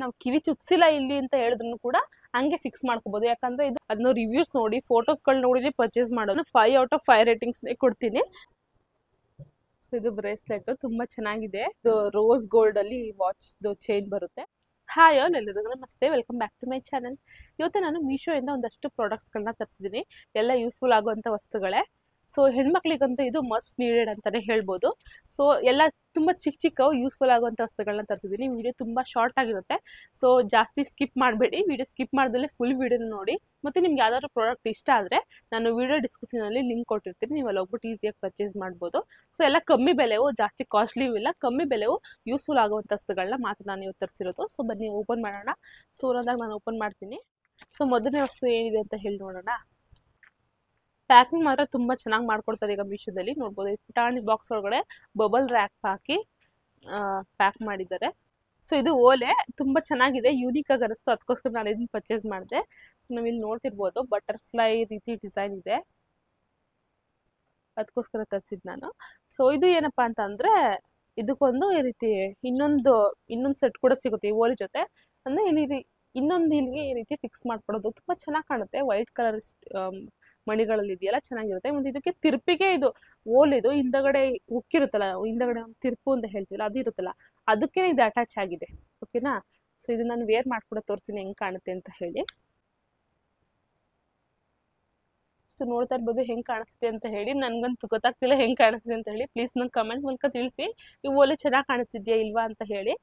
ನಾವು ಕಿವಿ ಚುಚ್ಚಿಲ್ಲ ಇಲ್ಲಿ ಅಂತ ಹೇಳಿದ್ರು ಕೂಡ ಹಂಗೆ ಫಿಕ್ಸ್ ಮಾಡ್ಕೋಬಹುದು. ಯಾಕಂದ್ರೆ ಇದು ಅದನ್ನ ರಿವ್ಯೂಸ್ ನೋಡಿ ಫೋಟೋಸ್ಗಳು ನೋಡಿ ಪರ್ಚೇಸ್ ಮಾಡೋದು. 5 ಔಟ್ ಆಫ್ 5 ರೇಟಿಂಗ್ಸ್ ಕೊಡ್ತೀನಿ. ಸೊ ಇದು ಬ್ರೇಸ್ಲೆಟ್ ತುಂಬಾ ಚೆನ್ನಾಗಿದೆ. ಇದು ರೋಸ್ ಗೋಲ್ಡ್ ಅಲ್ಲಿ ವಾಚ್ ಚೈನ್ ಬರುತ್ತೆ. ಹಾಯ್ ಆಲ್, ಎಲ್ಲರಿಗೂ ನಮಸ್ತೆ, welcome back to my channel. ಇವತ್ತು ನಾನು ಮೀಶೋ ಇಂದ ಒಂದಷ್ಟು ಪ್ರಾಡಕ್ಟ್ಸ್ಗಳನ್ನ ತರಿಸಿದ್ದೀನಿ. ಎಲ್ಲ ಯೂಸ್ಫುಲ್ ಆಗುವಂಥ ವಸ್ತುಗಳೇ. ಸೊ ಹೆಣ್ಮಕ್ಳಿಗಂತೂ ಇದು ಮಸ್ಟ್ ನೀಡೆಡ್ ಅಂತಲೇ ಹೇಳ್ಬೋದು. ಸೊ ಎಲ್ಲ ತುಂಬ ಚಿಕ್ಕ ಯೂಸ್ಫುಲ್ ಆಗುವಂಥ ವಸ್ತುಗಳನ್ನ ತರಿಸಿದ್ದೀನಿ. ವಿಡಿಯೋ ತುಂಬ ಶಾರ್ಟ್ ಆಗಿರುತ್ತೆ, ಸೊ ಜಾಸ್ತಿ ಸ್ಕಿಪ್ ಮಾಡಬೇಡಿ. ವಿಡಿಯೋ ಸ್ಕಿಪ್ ಮಾಡ್ದಲ್ಲೇ ಫುಲ್ ವಿಡಿಯೋನ ನೋಡಿ. ಮತ್ತು ನಿಮ್ಗೆ ಯಾವ್ದಾದ್ರು ಪ್ರಾಡಕ್ಟ್ ಇಷ್ಟ ಆದರೆ ನಾನು ವಿಡಿಯೋ ಡಿಸ್ಕ್ರಿಪ್ಷನಲ್ಲಿ ಲಿಂಕ್ ಕೊಟ್ಟಿರ್ತೀನಿ, ನೀವು ಅಲ್ಲಿ ಹೋಗ್ಬಿಟ್ಟು ಈಸಿಯಾಗಿ ಪರ್ಚೇಸ್ ಮಾಡ್ಬೋದು. ಸೊ ಎಲ್ಲ ಕಮ್ಮಿ ಬೆಲೆವು, ಜಾಸ್ತಿ ಕಾಸ್ಟ್ಲಿಯೂ ಇಲ್ಲ, ಕಮ್ಮಿ ಬೆಲೆವು ಯೂಸ್ಫುಲ್ ಆಗುವಂಥ ವಸ್ತುಗಳನ್ನ ಮಾತ್ರ ನಾನು ಇವತ್ತು ತರಿಸಿರೋದು. ಸೊ ಬನ್ನಿ ಓಪನ್ ಮಾಡೋಣ. ಸೊ ಒಂದಾಗ ನಾನು ಓಪನ್ ಮಾಡ್ತೀನಿ. ಸೊ ಮೊದಲನೇ ವಸ್ತು ಏನಿದೆ ಅಂತ ಹೇಳಿ ನೋಡೋಣ. ಪ್ಯಾಕಿಂಗ್ ಮಾತ್ರ ತುಂಬ ಚೆನ್ನಾಗಿ ಮಾಡ್ಕೊಡ್ತಾರೆ ಈಗ ಮೀಶೋದಲ್ಲಿ. ನೋಡ್ಬೋದು, ಪುಟಾಣಿ ಬಾಕ್ಸ್ ಒಳಗಡೆ ಬಬಲ್ ರ್ಯಾಪ್ ಹಾಕಿ ಪ್ಯಾಕ್ ಮಾಡಿದ್ದಾರೆ. ಸೊ ಇದು ಓಲೆ ತುಂಬ ಚೆನ್ನಾಗಿದೆ, ಯೂನಿಕ್ ಆಗಿ ಅನಿಸ್ತು, ಅದಕ್ಕೋಸ್ಕರ ನಾನು ಇದನ್ನು ಪರ್ಚೇಸ್ ಮಾಡಿದೆ. ಸೊ ನಾವಿಲ್ಲಿ ನೋಡ್ತಿರ್ಬೋದು ಬಟರ್ಫ್ಲೈ ರೀತಿ ಡಿಸೈನ್ ಇದೆ, ಅದಕ್ಕೋಸ್ಕರ ತರಿಸಿದ್ದು ನಾನು. ಸೊ ಇದು ಏನಪ್ಪ ಅಂತ ಅಂದರೆ, ಇದಕ್ಕೊಂದು ಈ ರೀತಿ ಇನ್ನೊಂದು ಸೆಟ್ ಕೂಡ ಸಿಗುತ್ತೆ ಈ ಓಲೆ ಜೊತೆ. ಅಂದರೆ ಇಲ್ಲಿ ಇನ್ನೊಂದು ಇಲ್ಲಿಗೆ ಈ ರೀತಿ ಫಿಕ್ಸ್ ಮಾಡ್ಕೊಡೋದು ತುಂಬ ಚೆನ್ನಾಗಿ ಕಾಣುತ್ತೆ. ವೈಟ್ ಕಲರ್ ಮಣಿಗಳಲ್ಲಿ ಇದೆಯಲ್ಲ, ಚೆನ್ನಾಗಿರುತ್ತೆ. ಮತ್ತು ಇದಕ್ಕೆ ತಿರುಪಿಗೆ ಇದು ಓಲಿದು ಹಿಂದಗಡೆ ಉಕ್ಕಿರುತ್ತಲ್ಲ, ಹಿಂದಗಡೆ ಒಂದು ತಿರುಪು ಅಂತ ಹೇಳ್ತೀವಲ್ಲ, ಅದು ಇರುತ್ತಲ್ಲ, ಅದಕ್ಕೆ ಇದು ಅಟ್ಯಾಚ್ ಆಗಿದೆ. ಓಕೆನಾ? ಸೊ ಇದು ನಾನು ವೇರ್ ಮಾಡ್ಕೊಡೋ ತೋರಿಸ್ತೀನಿ ಹೆಂಗೆ ಕಾಣುತ್ತೆ ಅಂತ ಹೇಳಿ. ಸೊ ನೋಡ್ತಾ ಇರ್ಬೋದು ಹೆಂಗೆ ಕಾಣಿಸ್ತಿದೆ ಅಂತ ಹೇಳಿ. ನನಗಂತೂ ಗೊತ್ತಾಗ್ತಿಲ್ಲ ಹೆಂಗೆ ಕಾಣಿಸ್ತಿದೆ ಅಂತ ಹೇಳಿ. ಪ್ಲೀಸ್ ನಂಗೆ ಕಮೆಂಟ್ ಮೂಲಕ ತಿಳಿಸಿ, ಈ ಓಲೆ ಚೆನ್ನಾಗಿ ಕಾಣಿಸ್ತಿದ್ಯಾ ಇಲ್ವಾ ಅಂತ ಹೇಳಿ.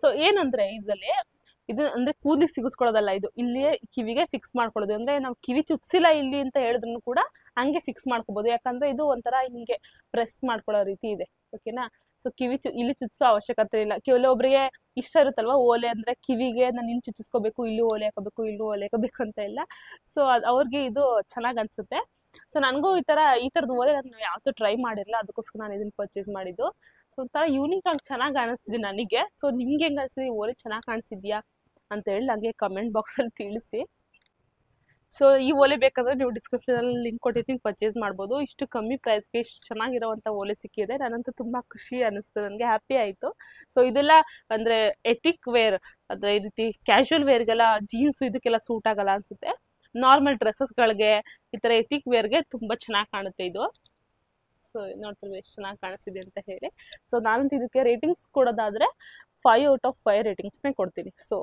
ಸೊ ಏನಂದರೆ ಇದರಲ್ಲಿ ಇದು ಅಂದರೆ ಕೂದಲಿಗೆ ಸಿಗಿಸ್ಕೊಳ್ಳೋದಲ್ಲ, ಇದು ಇಲ್ಲಿಯೇ ಕಿವಿಗೆ ಫಿಕ್ಸ್ ಮಾಡ್ಕೊಳ್ಳೋದು. ಅಂದರೆ ನಾವು ಕಿವಿ ಚುಚ್ಚಿಲ್ಲ ಇಲ್ಲಿ ಅಂತ ಹೇಳಿದ್ರು ಕೂಡ ಹಂಗೆ ಫಿಕ್ಸ್ ಮಾಡ್ಕೋಬೋದು. ಯಾಕಂದರೆ ಇದು ಒಂಥರ ಹಿಂಗೆ ಪ್ರೆಸ್ ಮಾಡ್ಕೊಳ್ಳೋ ರೀತಿ ಇದೆ. ಓಕೆನಾ? ಸೊ ಇಲ್ಲಿ ಚುಚ್ಚಿಸೋ ಅವಶ್ಯಕತೆ ಇಲ್ಲ. ಕೆಲವೊಬ್ಬರಿಗೆ ಇಷ್ಟ ಇರುತ್ತಲ್ವ ಓಲೆ ಅಂದರೆ, ಕಿವಿಗೆ ನಾನು ಇಲ್ಲಿ ಚುಚ್ಚಿಸ್ಕೋಬೇಕು, ಇಲ್ಲೂ ಓಲೆ ಹಾಕೋಬೇಕು, ಇಲ್ಲೂ ಓಲೆ ಹಾಕೋಬೇಕು ಅಂತ ಇಲ್ಲ. ಸೊ ಅವ್ರಿಗೆ ಇದು ಚೆನ್ನಾಗಿ ಅನಿಸುತ್ತೆ. ಸೊ ನನಗೂ ಈ ಥರದ್ದು ಓಲೆ ನಾನು ಯಾವತ್ತೂ ಟ್ರೈ ಮಾಡಿರಲಿಲ್ಲ, ಅದಕ್ಕೋಸ್ಕರ ನಾನು ಇದನ್ನು ಪರ್ಚೇಸ್ ಮಾಡಿದ್ದು. ಸೊ ಒಂಥರ ಯೂನಿಕ್ ಆಗಿ ಚೆನ್ನಾಗಿ ಕಾಣಿಸ್ತಿದೆ ನನಗೆ. ಸೊ ನಿಮ್ಗೆ ಹೆಂಗೆ ಅನಿಸ್ತಿದೆ, ಓಲೆ ಚೆನ್ನಾಗಿ ಕಾಣಿಸಿದ್ಯಾ ಅಂತ ಹೇಳಿ ನನಗೆ ಕಮೆಂಟ್ ಬಾಕ್ಸಲ್ಲಿ ತಿಳಿಸಿ. ಸೊ ಈ ಓಲೆ ಬೇಕಾದರೆ ನೀವು ಡಿಸ್ಕ್ರಿಪ್ಷನಲ್ಲಿ ಲಿಂಕ್ ಕೊಟ್ಟಿರ್ತೀನಿ, ಪರ್ಚೇಸ್ ಮಾಡ್ಬೋದು. ಇಷ್ಟು ಕಮ್ಮಿ ಪ್ರೈಸ್ಗೆ ಇಷ್ಟು ಚೆನ್ನಾಗಿರೋವಂಥ ಓಲೆ ಸಿಕ್ಕಿದೆ. ನಾನಂತೂ ತುಂಬ ಖುಷಿ ಅನ್ನಿಸ್ತು, ನನಗೆ ಹ್ಯಾಪಿ ಆಯಿತು. ಸೊ ಇದೆಲ್ಲ ಅಂದರೆ ಎಥಿಕ್ ವೇರ್, ಅಂದರೆ ಈ ರೀತಿ ಕ್ಯಾಶುವಲ್ ವೇರ್ಗೆಲ್ಲ, ಜೀನ್ಸು ಇದಕ್ಕೆಲ್ಲ ಸೂಟ್ ಆಗಲ್ಲ ಅನಿಸುತ್ತೆ. ನಾರ್ಮಲ್ ಡ್ರೆಸ್ಸಸ್ಗಳಿಗೆ, ಈ ಥರ ಎಥಿಕ್ ವೇರ್ಗೆ ತುಂಬ ಚೆನ್ನಾಗಿ ಕಾಣುತ್ತೆ ಇದು. ಸೊ ನೋಡ್ತೀವಿ ಎಷ್ಟು ಚೆನ್ನಾಗಿ ಕಾಣಿಸ್ತಿದೆ ಅಂತ ಹೇಳಿ. ಸೊ ನಾನಂತೂ ಇದಕ್ಕೆ ರೇಟಿಂಗ್ಸ್ ಕೊಡೋದಾದರೆ 5 ಔಟ್ ಆಫ್ 5 ರೇಟಿಂಗ್ಸ್ನೇ ಕೊಡ್ತೀನಿ. ಸೊ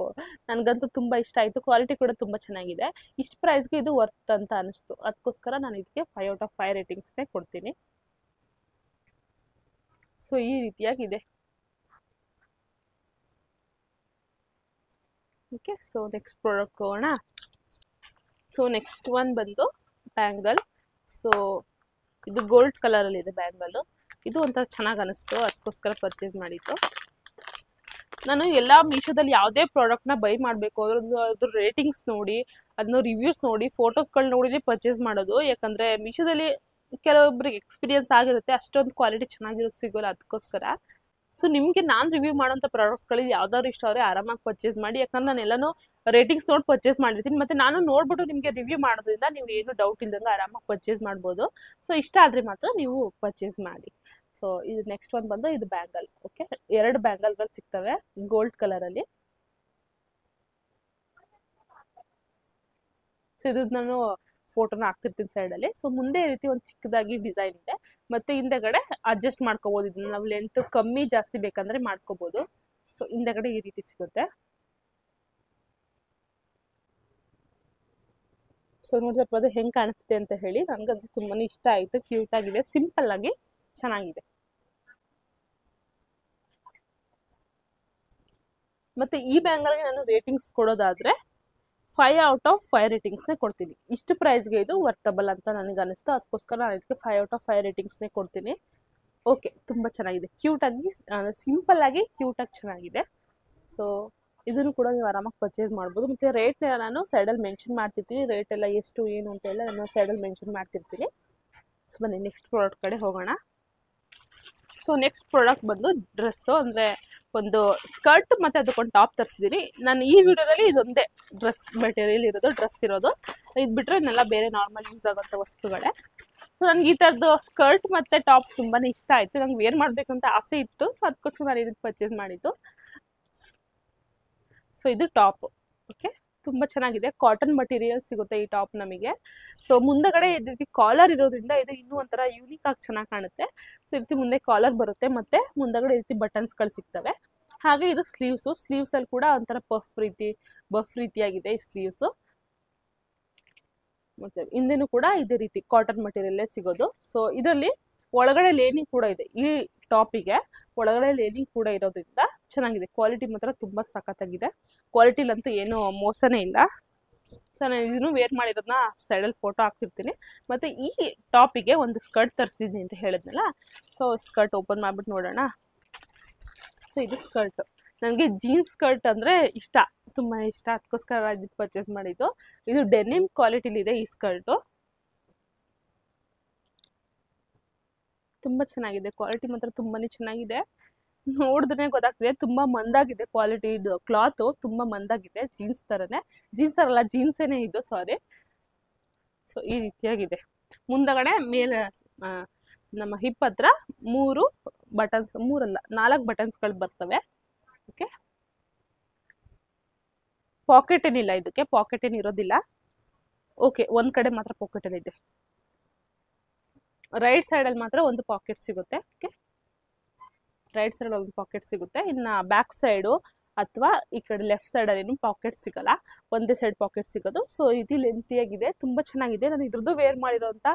ನನಗಂತೂ ತುಂಬ ಇಷ್ಟ ಆಯಿತು, ಕ್ವಾಲಿಟಿ ಕೂಡ ತುಂಬ ಚೆನ್ನಾಗಿದೆ. ಇಷ್ಟು ಪ್ರೈಸ್ಗೆ ಇದು ವರ್ತ್ ಅಂತ ಅನ್ನಿಸ್ತು, ಅದಕ್ಕೋಸ್ಕರ ನಾನು ಇದಕ್ಕೆ 5 ಔಟ್ ಆಫ್ 5 ರೇಟಿಂಗ್ಸ್ನೇ ಕೊಡ್ತೀನಿ. ಸೊ ಈ ರೀತಿಯಾಗಿದೆ. ಓಕೆ, ಸೊ ನೆಕ್ಸ್ಟ್ ಪ್ರಾಡಕ್ಟ್ ಹೋಗೋಣ. ಸೊ ನೆಕ್ಸ್ಟ್ ಒನ್ ಬಂದು ಬ್ಯಾಂಗಲ್. ಸೊ ಇದು ಗೋಲ್ಡ್ ಕಲರಲ್ಲಿದೆ ಬ್ಯಾಂಗಲ್ಲು. ಇದು ಒಂಥರ ಚೆನ್ನಾಗಿ ಅನಿಸ್ತು, ಅದಕ್ಕೋಸ್ಕರ ಪರ್ಚೇಸ್ ಮಾಡಿದ್ದು. ನಾನು ಎಲ್ಲ ಮೀಶೋದಲ್ಲಿ ಯಾವುದೇ ಪ್ರಾಡಕ್ಟ್ನ ಬೈ ಮಾಡಬೇಕು ಅದ್ರ ರೇಟಿಂಗ್ಸ್ ನೋಡಿ, ಅದನ್ನ ರಿವ್ಯೂಸ್ ನೋಡಿ, ಫೋಟೋಸ್ಗಳು ನೋಡಿನೇ ಪರ್ಚೇಸ್ ಮಾಡೋದು. ಯಾಕಂದರೆ ಮೀಶೋದಲ್ಲಿ ಕೆಲವೊಬ್ರಿಗೆ ಎಕ್ಸ್ಪೀರಿಯನ್ಸ್ ಆಗಿರುತ್ತೆ, ಅಷ್ಟೊಂದು ಕ್ವಾಲಿಟಿ ಚೆನ್ನಾಗಿರೋದು ಸಿಗೋಲ್ಲ, ಅದಕ್ಕೋಸ್ಕರ. ಸೊ ನಿಮಗೆ ನಾನು ರಿವ್ಯೂ ಮಾಡೋಂಥ ಪ್ರಾಡಕ್ಟ್ಸ್ಗಳಿಗೆ ಯಾವ್ದಾದ್ರು ಇಷ್ಟ ಆದರೆ ಆರಾಮಾಗಿ ಪರ್ಚೇಸ್ ಮಾಡಿ. ಯಾಕಂದ್ರೆ ನಾನು ಎಲ್ಲನೂ ರೇಟಿಂಗ್ಸ್ ನೋಡಿ ಪರ್ಚೇಸ್ ಮಾಡಿರ್ತೀನಿ, ಮತ್ತು ನಾನು ನೋಡ್ಬಿಟ್ಟು ನಿಮಗೆ ರಿವ್ಯೂ ಮಾಡೋದ್ರಿಂದ ನೀವು ಏನು ಡೌಟ್ ಇಲ್ದಂಗೆ ಆರಾಮಾಗಿ ಪರ್ಚೇಸ್ ಮಾಡ್ಬೋದು. ಸೊ ಇಷ್ಟ ಆದರೆ ಮಾತ್ರ ನೀವು ಪರ್ಚೇಸ್ ಮಾಡಿ. ಸೊ ಇದು ನೆಕ್ಸ್ಟ್ ಒನ್ ಬಂದು ಇದು ಬ್ಯಾಂಗಲ್. ಓಕೆ, 2 ಬ್ಯಾಂಗಲ್ಗಳು ಸಿಗ್ತವೆ ಗೋಲ್ಡ್ ಕಲರಲ್ಲಿ. ಸೊ ಇದು ನಾನು ಫೋಟೋನ ಹಾಕ್ತಿರ್ತೀನಿ ಸೈಡಲ್ಲಿ. ಸೊ ಮುಂದೆ ಈ ರೀತಿ ಒಂದು ಚಿಕ್ಕದಾಗಿ ಡಿಸೈನ್ ಇದೆ, ಮತ್ತು ಹಿಂದೆಗಡೆ ಅಡ್ಜಸ್ಟ್ ಮಾಡ್ಕೋಬೋದು. ಇದನ್ನ ನಾವು ಲೆಂತ್ ಕಮ್ಮಿ ಜಾಸ್ತಿ ಬೇಕಂದರೆ ಮಾಡ್ಕೋಬೋದು. ಸೊ ಹಿಂದೆಗಡೆ ಈ ರೀತಿ ಸಿಗುತ್ತೆ. ಸೊ ನೋಡ್ತಿರ್ಬೋದು ಹೆಂಗೆ ಕಾಣಿಸ್ತಿದೆ ಅಂತ ಹೇಳಿ. ನನಗಂತೂ ತುಂಬಾ ಇಷ್ಟ ಆಯಿತು, ಕ್ಯೂಟ್ ಆಗಿದೆ, ಸಿಂಪಲ್ ಆಗಿ ಚೆನ್ನಾಗಿದೆ. ಮತ್ತು ಈ ಬ್ಯಾಂಗಲ್ಗೆ ನಾನು ರೇಟಿಂಗ್ಸ್ ಕೊಡೋದಾದರೆ 5 ಔಟ್ ಆಫ್ 5 ರೇಟಿಂಗ್ಸ್ನೇ ಕೊಡ್ತೀನಿ. ಇಷ್ಟು ಪ್ರೈಸ್ಗೆ ಇದು ವರ್ತಬಲ್ ಅಂತ ನನಗೆ ಅನಿಸ್ತು, ಅದಕ್ಕೋಸ್ಕರ ನಾನು ಇದಕ್ಕೆ 5 ಔಟ್ ಆಫ್ 5 ರೇಟಿಂಗ್ಸ್ನೇ ಕೊಡ್ತೀನಿ. ಓಕೆ, ತುಂಬ ಚೆನ್ನಾಗಿದೆ, ಕ್ಯೂಟಾಗಿ, ಸಿಂಪಲ್ಲಾಗಿ ಕ್ಯೂಟಾಗಿ ಚೆನ್ನಾಗಿದೆ. ಸೊ ಇದನ್ನು ಕೂಡ ನೀವು ಆರಾಮಾಗಿ ಪರ್ಚೇಸ್ ಮಾಡ್ಬೋದು. ಮತ್ತು ರೇಟ್ನೆಲ್ಲ ನಾನು ಸೈಡಲ್ಲಿ ಮೆನ್ಷನ್ ಮಾಡ್ತಿರ್ತೀನಿ, ರೇಟ್ ಎಲ್ಲ ಎಷ್ಟು ಏನು ಅಂತೆಲ್ಲ ನಾನು ಸೈಡಲ್ಲಿ ಮೆನ್ಷನ್ ಮಾಡ್ತಿರ್ತೀನಿ. ಸೊ ಬನ್ನಿ ನೆಕ್ಸ್ಟ್ ಪ್ರಾಡಕ್ಟ್ ಕಡೆ ಹೋಗೋಣ. ಸೊ ನೆಕ್ಸ್ಟ್ ಪ್ರಾಡಕ್ಟ್ ಬಂದು ಡ್ರೆಸ್ಸು, ಅಂದರೆ ಒಂದು ಸ್ಕರ್ಟ್ ಮತ್ತು ಅದಕ್ಕೊಂದು ಟಾಪ್ ತರಿಸಿದ್ದೀನಿ. ನಾನು ಈ ವಿಡಿಯೋದಲ್ಲಿ ಇದೊಂದೇ ಡ್ರೆಸ್ ಮೆಟೀರಿಯಲ್ ಇರೋದು, ಡ್ರೆಸ್ ಇರೋದು. ಇದು ಬಿಟ್ಟರೆ ಇನ್ನೆಲ್ಲ ಬೇರೆ ನಾರ್ಮಲ್ ಯೂಸ್ ಆಗೋಂಥ ವಸ್ತುಗಳೇ. ಸೊ ನನಗೆ ಈ ಥರದ್ದು ಸ್ಕರ್ಟ್ ಮತ್ತು ಟಾಪ್ ತುಂಬಾ ಇಷ್ಟ ಆಯಿತು, ನಂಗೆ ವೇರ್ ಮಾಡಬೇಕಂತ ಆಸೆ ಇತ್ತು. ಸೊ ಅದಕ್ಕೋಸ್ಕರ ನಾನು ಇದನ್ನು ಪರ್ಚೇಸ್ ಮಾಡಿದ್ದು. ಸೊ ಇದು ಟಾಪ್. ಓಕೆ, ತುಂಬ ಚೆನ್ನಾಗಿದೆ, ಕಾಟನ್ ಮಟೀರಿಯಲ್ ಸಿಗುತ್ತೆ ಈ ಟಾಪ್ ನಮಗೆ. ಸೊ ಮುಂದಗಡೆ ಇದೇ ರೀತಿ ಕಾಲರ್ ಇರೋದ್ರಿಂದ ಇದು ಇನ್ನೂ ಒಂಥರ ಯೂನಿಕ್ ಆಗಿ ಚೆನ್ನಾಗಿ ಕಾಣುತ್ತೆ. ಸೊ ಈ ರೀತಿ ಮುಂದೆ ಕಾಲರ್ ಬರುತ್ತೆ, ಮತ್ತೆ ಮುಂದಗಡೆ ಈ ರೀತಿ ಬಟನ್ಸ್ಗಳು ಸಿಗ್ತವೆ. ಹಾಗೆ ಇದು ಸ್ಲೀವ್ಸ್ ಅಲ್ಲಿ ಕೂಡ ಒಂಥರ ಬಫ್ ರೀತಿಯಾಗಿದೆ ಈ ಸ್ಲೀವ್ಸು. ಮತ್ತೆ ಹಿಂದೆನೂ ಕೂಡ ಇದೇ ರೀತಿ ಕಾಟನ್ ಮಟೀರಿಯಲ್ಲೇ ಸಿಗೋದು. ಸೊ ಇದರಲ್ಲಿ ಒಳಗಡೆ ಲೇನಿಂಗ್ ಕೂಡ ಇದೆ, ಈ ಟಾಪಿಗೆ ಒಳಗಡೆ ಲೇನಿಂಗ್ ಕೂಡ ಇರೋದ್ರಿಂದ ಚೆನ್ನಾಗಿದೆ. ಕ್ವಾಲಿಟಿ ಮಾತ್ರ ತುಂಬ ಸಖತ್ತಾಗಿದೆ, ಕ್ವಾಲಿಟಿಲಂತೂ ಏನೂ ಮೋಸನೇ ಇಲ್ಲ. ಸೊ ನಾನು ಇದನ್ನು ವೇರ್ ಮಾಡಿರೋದನ್ನ ಸೈಡಲ್ಲಿ ಫೋಟೋ ಹಾಕ್ತಿರ್ತೀನಿ. ಮತ್ತು ಈ ಟಾಪಿಗೆ ಒಂದು ಸ್ಕರ್ಟ್ ತರಿಸಿದ್ದೀನಿ ಅಂತ ಹೇಳಿದ್ನಲ್ಲ, ಸೊ ಸ್ಕರ್ಟ್ ಓಪನ್ ಮಾಡಿಬಿಟ್ಟು ನೋಡೋಣ. ಸೊ ಇದು ಸ್ಕರ್ಟ್, ನನಗೆ ಜೀನ್ಸ್ ಸ್ಕರ್ಟ್ ಅಂದರೆ ಇಷ್ಟ, ತುಂಬಾ ಇಷ್ಟ, ಅದಕ್ಕೋಸ್ಕರ ಇದಕ್ಕೆ ಪರ್ಚೇಸ್ ಮಾಡಿದ್ದು. ಇದು ಡೆನಿಮ್ ಕ್ವಾಲಿಟಿಲಿದೆ ಈ ಸ್ಕರ್ಟು, ತುಂಬ ಚೆನ್ನಾಗಿದೆ, ಕ್ವಾಲಿಟಿ ಮಾತ್ರ ತುಂಬಾ ಚೆನ್ನಾಗಿದೆ. ನೋಡಿದ್ರೆ ಗೊತ್ತಾಗ್ತಿದೆ, ತುಂಬ ಮಂದಾಗಿದೆ ಕ್ವಾಲಿಟಿ. ಇದು ಕ್ಲಾತು ತುಂಬ ಮಂದಾಗಿದೆ, ಜೀನ್ಸ್ ಥರನೇ, ಜೀನ್ಸ್ ಥರ ಅಲ್ಲ, ಜೀನ್ಸೇನೆ ಇದು, ಸಾರಿ. ಸೊ ಈ ರೀತಿಯಾಗಿದೆ. ಮುಂದಗಡೆ ಮೇಲೆ ನಮ್ಮ ಹಿಪ್ ಹತ್ರ 3 ಬಟನ್ಸ್, 3 ಅಲ್ಲ 4 ಬಟನ್ಸ್ಗಳು ಬರ್ತವೆ. ಓಕೆ, ಪಾಕೆಟ್ ಏನಿಲ್ಲ ಇದಕ್ಕೆ, ಪಾಕೆಟ್ ಏನು ಇರೋದಿಲ್ಲ. ಓಕೆ, ಒಂದು ಕಡೆ ಮಾತ್ರ ಪಾಕೆಟ್ ಏನಿದೆ, ರೈಟ್ ಸೈಡಲ್ಲಿ ಮಾತ್ರ ಒಂದು ಪಾಕೆಟ್ ಸಿಗುತ್ತೆ. ಓಕೆ, ರೈಟ್ ಸೈಡ್ ಒಂದು ಪಾಕೆಟ್ ಸಿಗುತ್ತೆ. ಇನ್ನು ಬ್ಯಾಕ್ ಸೈಡು ಅಥವಾ ಈ ಕಡೆ ಲೆಫ್ಟ್ ಸೈಡಲ್ಲಿ ಏನು ಪಾಕೆಟ್ ಸಿಗಲ್ಲ, ಒಂದೇ ಸೈಡ್ ಪಾಕೆಟ್ ಸಿಗೋದು. ಸೊ ಇದು ಲೆಂತಿಯಾಗಿದೆ, ತುಂಬ ಚೆನ್ನಾಗಿದೆ. ನಾನು ಇದ್ರದ್ದು ವೇರ್ ಮಾಡಿರೋಂಥ,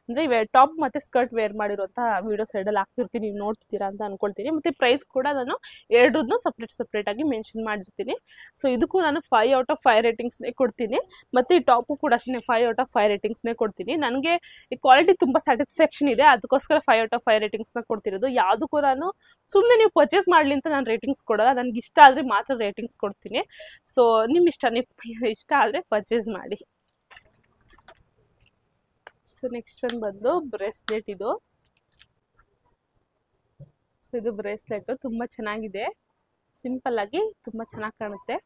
ಅಂದರೆ ಟಾಪ್ ಮತ್ತು ಸ್ಕರ್ಟ್ ವೇರ್ ಮಾಡಿರೋಂಥ ವೀಡಿಯೋ ಸೈಡಲ್ಲಿ ಹಾಕ್ತಿರ್ತೀನಿ, ನೀವು ನೋಡ್ತಿದ್ದೀರಾ ಅಂತ ಅಂದ್ಕೊಳ್ತೀನಿ. ಮತ್ತು ಪ್ರೈಸ್ ಕೂಡ ನಾನು ಎರಡನ್ನೂ ಸಪ್ರೇಟಾಗಿ ಮೆನ್ಷನ್ ಮಾಡಿರ್ತೀನಿ. ಸೊ ಇದಕ್ಕೂ ನಾನು 5 ಔಟ್ ಆಫ್ 5 ರೇಟಿಂಗ್ಸ್ನೇ ಕೊಡ್ತೀನಿ. ಮತ್ತು ಈ ಟಾಪು ಕೂಡ ಅಷ್ಟೇ 5 ಔಟ್ ಆಫ್ 5 ರೇಟಿಂಗ್ಸ್ನೇ ಕೊಡ್ತೀನಿ. ನನಗೆ ಈ ಕ್ವಾಲಿಟಿ ತುಂಬ ಸ್ಯಾಟಿಸ್ಫ್ಯಾಕ್ಷನ್ ಇದೆ, ಅದಕ್ಕೋಸ್ಕರ 5 ಔಟ್ ಆಫ್ 5 ರೇಟಿಂಗ್ಸ್ನ ಕೊಡ್ತಿರೋದು. ಯಾವುದಕ್ಕೂ ನಾನು ಸುಮ್ಮನೆ ನೀವು ಪರ್ಚೇಸ್ ಮಾಡಲಿ ಅಂತ ನಾನು ರೇಟಿಂಗ್ಸ್ ಕೊಡೋಲ್ಲ, ನನಗೆ ಇಷ್ಟ ಆದರೆ ಮಾತ್ರ ರೇಟಿಂಗ್ಸ್ ಕೊಡ್ತೀನಿ. ಸೊ ನಿಮ್ಮ ಇಷ್ಟ, ನೀವು ಇಷ್ಟ ಆದರೆ ಪರ್ಚೇಸ್ ಮಾಡಿ. ಸೊ ನೆಕ್ಸ್ಟ್ ಒಂದು ಬಂದು ಬ್ರೇಸ್ಲೆಟ್. ಇದು ಸೊ ಇದು ಬ್ರೇಸ್ಲೆಟ್ ತುಂಬ ಚೆನ್ನಾಗಿದೆ, ಸಿಂಪಲ್ ಆಗಿ ತುಂಬ ಚೆನ್ನಾಗಿ ಕಾಣುತ್ತೆ.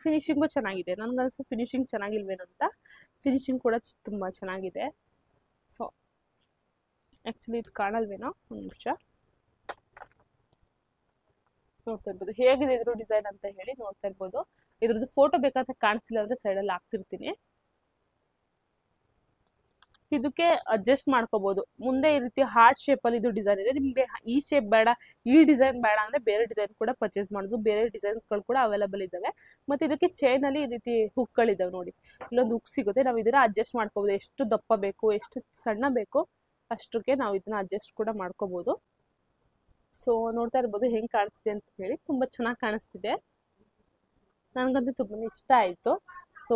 ಫಿನಿಶಿಂಗು ಚೆನ್ನಾಗಿದೆ, ನನಗನ್ಸು ಫಿನಿಶಿಂಗ್ ಚೆನ್ನಾಗಿಲ್ವೇನೋ ಅಂತ. ಫಿನಿಶಿಂಗ್ ಕೂಡ ತುಂಬ ಚೆನ್ನಾಗಿದೆ. ಸೊ ಆ್ಯಕ್ಚುಲಿ ಇದು ಕಾಣಲ್ವೇನೋ, ಒಂದು ನಿಮಿಷ ನೋಡ್ತಾ ಇರ್ಬೋದು ಹೇಗಿದೆ ಇದ್ರ ಡಿಸೈನ್ ಅಂತ ಹೇಳಿ ನೋಡ್ತಾ ಇರ್ಬೋದು. ಇದ್ರದ್ದು ಫೋಟೋ ಬೇಕಾದ್ರೆ ಕಾಣಿಸ್ತಿಲ್ಲ ಅಂದರೆ ಸೈಡಲ್ಲಿ ಹಾಕ್ತಿರ್ತೀನಿ. ಇದಕ್ಕೆ ಅಡ್ಜಸ್ಟ್ ಮಾಡ್ಕೋಬಹುದು. ಮುಂದೆ ಈ ರೀತಿ ಹಾರ್ಟ್ ಶೇಪಲ್ಲಿ ಇದು ಡಿಸೈನ್ ಇದೆ, ನಿಮಗೆ ಈ ಶೇಪ್ ಬೇಡ, ಈ ಡಿಸೈನ್ ಬೇಡ ಅಂದರೆ ಬೇರೆ ಡಿಸೈನ್ ಕೂಡ ಪರ್ಚೇಸ್ ಮಾಡೋದು, ಬೇರೆ ಡಿಸೈನ್ಸ್ಗಳು ಕೂಡ ಅವೈಲೇಬಲ್ ಇದ್ದಾವೆ. ಮತ್ತು ಇದಕ್ಕೆ ಚೈನಲ್ಲಿ ಈ ರೀತಿ ಹುಕ್ಗಳಿದ್ದಾವೆ ನೋಡಿ, ಇಲ್ಲೊಂದು ಹುಕ್ ಸಿಗುತ್ತೆ, ನಾವು ಇದನ್ನ ಅಡ್ಜಸ್ಟ್ ಮಾಡ್ಕೋಬೋದು. ಎಷ್ಟು ದಪ್ಪ ಬೇಕು, ಎಷ್ಟು ಸಣ್ಣ ಬೇಕು ಅಷ್ಟಕ್ಕೆ ನಾವು ಇದನ್ನ ಅಡ್ಜಸ್ಟ್ ಕೂಡ ಮಾಡ್ಕೋಬೋದು. ಸೊ ನೋಡ್ತಾ ಇರ್ಬೋದು ಹೆಂಗೆ ಕಾಣಿಸ್ತಿದೆ ಅಂತ ಹೇಳಿ, ತುಂಬ ಚೆನ್ನಾಗಿ ಕಾಣಿಸ್ತಿದೆ, ನನಗಂತೂ ತುಂಬಾ ಇಷ್ಟ ಆಯಿತು. ಸೊ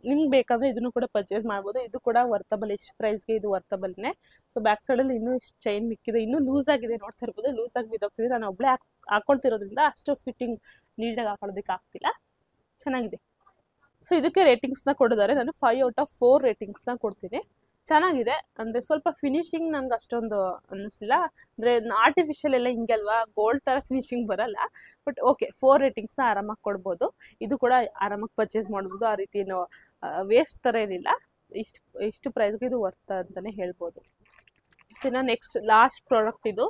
ನಿಮ್ಗೆ ಬೇಕಾದರೆ ಇದನ್ನು ಕೂಡ ಪರ್ಚೇಸ್ ಮಾಡ್ಬೋದು, ಇದು ಕೂಡ ವರ್ತಬಲ್, ಎಷ್ಟು ಪ್ರೈಸ್ಗೆ ಇದು ವರ್ತಬಲ್ನೇ. ಸೊ ಬ್ಯಾಕ್ ಸೈಡಲ್ಲಿ ಇನ್ನೂ ಇಷ್ಟು ಚೈನ್ ಮಿಕ್ಕಿದೆ, ಇನ್ನೂ ಲೂಸ್ ಆಗಿದೆ, ನೋಡ್ತಾ ಇರ್ಬೋದು ಲೂಸ್ ಆಗಿ ಬಿದ್ದೋಗ್ತಿದೆ. ನಾನು ಒಬ್ಬಳೇ ಹಾಕೊಳ್ತಿರೋದ್ರಿಂದ ಅಷ್ಟು ಫಿಟ್ಟಿಂಗ್ ನೀಟಾಗಿ ಹಾಕೊಳ್ಳೋದಕ್ಕೆ ಆಗ್ತಿಲ್ಲ, ಚೆನ್ನಾಗಿದೆ. ಸೊ ಇದಕ್ಕೆ ರೇಟಿಂಗ್ಸ್ನ ಕೊಡಿದ್ದಾರೆ, ನಾನು 5 ಔಟ್ ಆಫ್ 4 ರೇಟಿಂಗ್ಸ್ನ ಕೊಡ್ತೀನಿ. ಚೆನ್ನಾಗಿದೆ, ಅಂದರೆ ಸ್ವಲ್ಪ ಫಿನಿಶಿಂಗ್ ನಂಗೆ ಅಷ್ಟೊಂದು ಅನ್ನಿಸ್ಲಿಲ್ಲ, ಅಂದರೆ ಆರ್ಟಿಫಿಷಿಯಲ್ ಎಲ್ಲ ಹಿಂಗೆ ಅಲ್ವಾ, ಗೋಲ್ಡ್ ಥರ ಫಿನಿಶಿಂಗ್ ಬರಲ್ಲ. ಬಟ್ ಓಕೆ, 4 ರೇಟಿಂಗ್ಸ್ನ ಆರಾಮಾಗಿ ಕೊಡ್ಬೋದು. ಇದು ಕೂಡ ಆರಾಮಾಗಿ ಪರ್ಚೇಸ್ ಮಾಡ್ಬೋದು, ಆ ರೀತಿ ಏನು ವೇಸ್ಟ್ ಥರ ಏನಿಲ್ಲ. ಇಷ್ಟು ಪ್ರೈಸ್ಗೆ ಇದು ವರ್ತ್ ಅಂತಲೇ ಹೇಳ್ಬೋದು. ಇನ್ನು ನೆಕ್ಸ್ಟ್ ಲಾಸ್ಟ್ ಪ್ರಾಡಕ್ಟ್ ಇದು.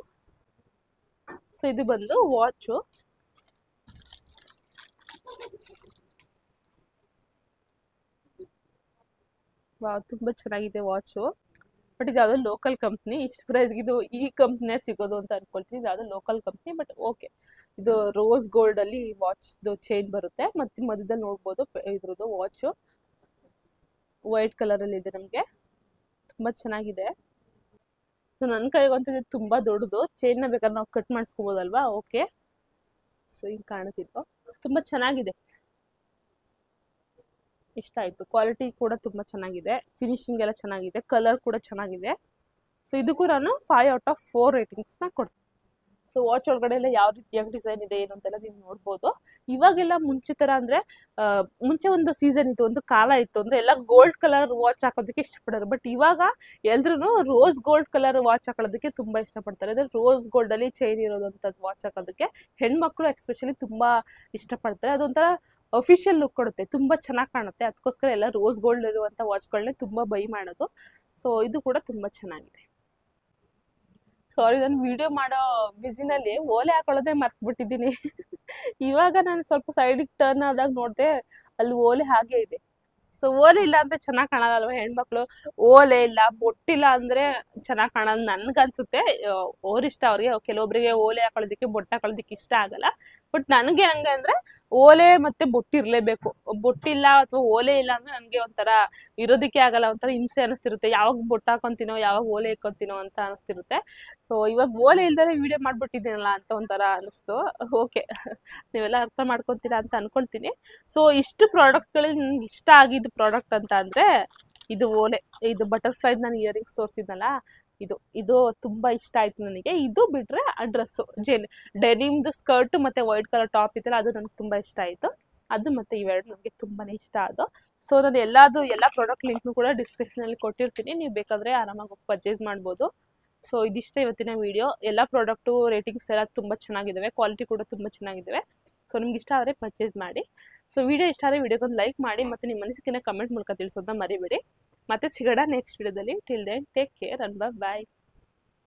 ಸೊ ಇದು ಬಂದು ವಾಚು. ತುಂಬ ಚೆನ್ನಾಗಿದೆ ವಾಚು. ಬಟ್ ಇದು ಯಾವುದೋ ಲೋಕಲ್ ಕಂಪ್ನಿ, ಇಷ್ಟು ಪ್ರೈಸ್ಗೆ ಇದು ಈ ಕಂಪ್ನಿಯೇ ಸಿಗೋದು ಅಂತ ಅನ್ಕೊಳ್ತೀನಿ. ಇದು ಯಾವುದೋ ಲೋಕಲ್ ಕಂಪ್ನಿ, ಬಟ್ ಓಕೆ. ಇದು ರೋಸ್ ಗೋಲ್ಡಲ್ಲಿ ವಾಚ್ದು ಚೈನ್ ಬರುತ್ತೆ, ಮತ್ತು ಮಧ್ಯದಲ್ಲಿ ನೋಡ್ಬೋದು ಇದ್ರದ್ದು ವಾಚು ವೈಟ್ ಕಲರಲ್ಲಿ ಇದೆ, ನಮಗೆ ತುಂಬ ಚೆನ್ನಾಗಿದೆ. ಸೊ ನನ್ನ ಕೈಗಂತೂ ಇದು ತುಂಬ ದೊಡ್ಡದು, ಚೈನ್ನ ಬೇಕಾದ್ರೆ ನಾವು ಕಟ್ ಮಾಡಿಸ್ಕೋಬೋದಲ್ವಾ. ಓಕೆ, ಸೊ ಹಿಂಗೆ ಕಾಣುತ್ತಿದ್ದು ತುಂಬ ಚೆನ್ನಾಗಿದೆ, ಇಷ್ಟ ಆಯಿತು. ಕ್ವಾಲಿಟಿ ಕೂಡ ತುಂಬ ಚೆನ್ನಾಗಿದೆ, ಫಿನಿಶಿಂಗ್ ಎಲ್ಲ ಚೆನ್ನಾಗಿದೆ, ಕಲರ್ ಕೂಡ ಚೆನ್ನಾಗಿದೆ. ಸೊ ಇದಕ್ಕೂ ನಾನು 5 ಔಟ್ ಆಫ್ 4 ರೇಟಿಂಗ್ಸ್ನ ಕೊಡ್ತೀನಿ. ಸೊ ವಾಚ್ ಒಳಗಡೆ ಎಲ್ಲ ಯಾವ ರೀತಿಯಾಗಿ ಡಿಸೈನ್ ಇದೆ ಏನು ಅಂತೆಲ್ಲ ನೀವು ನೋಡ್ಬೋದು. ಇವಾಗೆಲ್ಲ ಮುಂಚೆ ಥರ ಅಂದರೆ ಮುಂಚೆ ಒಂದು ಸೀಸನ್ ಇತ್ತು, ಒಂದು ಕಾಲ ಇತ್ತು, ಅಂದರೆ ಎಲ್ಲ ಗೋಲ್ಡ್ ಕಲರ್ ವಾಚ್ ಹಾಕೋದಕ್ಕೆ ಇಷ್ಟಪಡೋರು. ಬಟ್ ಇವಾಗ ಎಲ್ರೂ ರೋಸ್ ಗೋಲ್ಡ್ ಕಲರ್ ವಾಚ್ ಹಾಕೊಳ್ಳೋದಕ್ಕೆ ತುಂಬ ಇಷ್ಟಪಡ್ತಾರೆ. ಅಂದರೆ ರೋಸ್ ಗೋಲ್ಡಲ್ಲಿ ಚೈನ್ ಇರೋದಂಥದ್ದು ವಾಚ್ ಹಾಕೋದಕ್ಕೆ ಹೆಣ್ಮಕ್ಳು ಎಕ್ಸ್ಪೆಷಲಿ ತುಂಬ ಇಷ್ಟಪಡ್ತಾರೆ. ಅದೊಂಥರ ಅಫಿಷಿಯಲ್ ಲುಕ್ ಕೊಡುತ್ತೆ, ತುಂಬ ಚೆನ್ನಾಗಿ ಕಾಣುತ್ತೆ. ಅದಕ್ಕೋಸ್ಕರ ಎಲ್ಲ ರೋಸ್ ಗೋಲ್ಡ್ ಇರುವಂಥ ವಾಚ್ಗಳನ್ನೇ ತುಂಬ ಬೈ ಮಾಡೋದು. ಸೊ ಇದು ಕೂಡ ತುಂಬ ಚೆನ್ನಾಗಿದೆ. ಸಾರಿ, ನಾನು ವಿಡಿಯೋ ಮಾಡೋ ಬಿಸಿನಲ್ಲಿ ಓಲೆ ಹಾಕೊಳ್ಳೋದೇ ಮರ್ತ್ಬಿಟ್ಟಿದ್ದೀನಿ. ಇವಾಗ ನಾನು ಸ್ವಲ್ಪ ಸೈಡಿಗೆ ಟರ್ನ್ ಆದಾಗ ನೋಡಿದೆ, ಅಲ್ಲಿ ಓಲೆ ಹಾಗೆ ಇದೆ. ಸೊ ಓಲೆ ಇಲ್ಲ ಅಂದ್ರೆ ಚೆನ್ನಾಗಿ ಕಾಣಲ್ಲ ಹೆಣ್ಮಕ್ಳು. ಓಲೆ ಇಲ್ಲ, ಬೊಟ್ಟಿಲ್ಲ ಅಂದ್ರೆ ಚೆನ್ನಾಗಿ ಕಾಣಲ್ಲ ನನ್ಗನ್ಸುತ್ತೆ. ಅವ್ರಿಷ್ಟ, ಅವ್ರಿಗೆ ಕೆಲವೊಬ್ರಿಗೆ ಓಲೆ ಹಾಕೊಳ್ಳೋದಕ್ಕೆ ಬೊಟ್ಟು ಹಾಕೊಳ್ಳೋದಕ್ಕೆ ಇಷ್ಟ ಆಗಲ್ಲ. ಬಟ್ ನನಗೆ ಹಂಗೆ ಅಂದ್ರೆ ಓಲೆ ಮತ್ತೆ ಬೊಟ್ಟಿರ್ಲೇಬೇಕು. ಬೊಟ್ಟಿಲ್ಲ ಅಥವಾ ಓಲೆ ಇಲ್ಲ ಅಂದ್ರೆ ನನಗೆ ಒಂಥರ ಇರೋದಕ್ಕೆ ಆಗಲ್ಲ, ಒಂಥರ ಹಿಂಸೆ ಅನಿಸ್ತಿರುತ್ತೆ. ಯಾವಾಗ ಬೊಟ್ಟು ಹಾಕೊಂತೀನೋ, ಯಾವಾಗ ಓಲೆ ಇಕ್ಕೊಂತೀನೋ ಅಂತ ಅನಿಸ್ತಿರುತ್ತೆ. ಸೊ ಇವಾಗ ಓಲೆ ಇಲ್ದಲೆ ವಿಡಿಯೋ ಮಾಡ್ಬಿಟ್ಟಿದ್ದೀನಲ್ಲ ಅಂತ ಒಂಥರ ಅನಿಸ್ತು. ಓಕೆ, ನೀವೆಲ್ಲ ಅರ್ಥ ಮಾಡ್ಕೊತೀರಾ ಅಂತ ಅನ್ಕೊಳ್ತೀನಿ. ಸೊ ಇಷ್ಟು ಪ್ರಾಡಕ್ಟ್ಸ್ಗಳಲ್ಲಿ ನನಗೆ ಇಷ್ಟ ಆಗಿದ್ದು ಪ್ರಾಡಕ್ಟ್ ಅಂತ ಅಂದರೆ ಇದು ಓಲೆ, ಇದು ಬಟರ್ಫ್ಲೈದ್ ನಾನು ಇಯರಿಂಗ್ಸ್ ತೋರಿಸಿದ್ನಲ್ಲ, ಇದು ತುಂಬ ಇಷ್ಟ ಆಯಿತು ನನಗೆ. ಇದು ಬಿಟ್ಟರೆ ಆ ಡ್ರೆಸ್ಸು ಡೆನಿಮ್ದು ಸ್ಕರ್ಟು ಮತ್ತು ವೈಟ್ ಕಲರ್ ಟಾಪ್ ಇತ್ತಲ್ಲ, ಅದು ನನಗೆ ತುಂಬ ಇಷ್ಟ ಆಯಿತು. ಅದು ಮತ್ತು ಇವೆರಡು ನನಗೆ ತುಂಬಾ ಇಷ್ಟ ಆದವು. ಸೊ ನಾನು ಎಲ್ಲ ಪ್ರಾಡಕ್ಟ್ ಲಿಂಕ್ನು ಕೂಡ ಡಿಸ್ಕ್ರಿಪ್ಷನಲ್ಲಿ ಕೊಟ್ಟಿರ್ತೀನಿ, ನೀವು ಬೇಕಾದರೆ ಆರಾಮಾಗಿ ಹೋಗಿ ಪರ್ಚೇಸ್ ಮಾಡ್ಬೋದು. ಸೊ ಇದಿಷ್ಟ ಇವತ್ತಿನ ವಿಡಿಯೋ. ಎಲ್ಲ ಪ್ರಾಡಕ್ಟು ರೇಟಿಂಗ್ಸ್ ಎಲ್ಲ ತುಂಬ ಚೆನ್ನಾಗಿದ್ದಾವೆ, ಕ್ವಾಲಿಟಿ ಕೂಡ ತುಂಬ ಚೆನ್ನಾಗಿದ್ದಾವೆ. ಸೊ ನಿಮ್ಗೆ ಇಷ್ಟ ಆದರೆ ಪರ್ಚೇಸ್ ಮಾಡಿ. ಸೊ ವಿಡಿಯೋ ಇಷ್ಟ ಆದರೆ ವಿಡಿಯೋಗೊಂದು ಲೈಕ್ ಮಾಡಿ, ಮತ್ತು ನಿಮ್ಮ ಮನಸ್ಸಿನ ಕಮೆಂಟ್ ಮೂಲಕ ತಿಳಿಸೋದನ್ನ ಮರಿಬೇಡಿ. ಮತ್ತೆ ಸಿಗೋಣ ನೆಕ್ಸ್ಟ್ ವಿಡಿಯೋದಲ್ಲಿ. Till then take care and bye.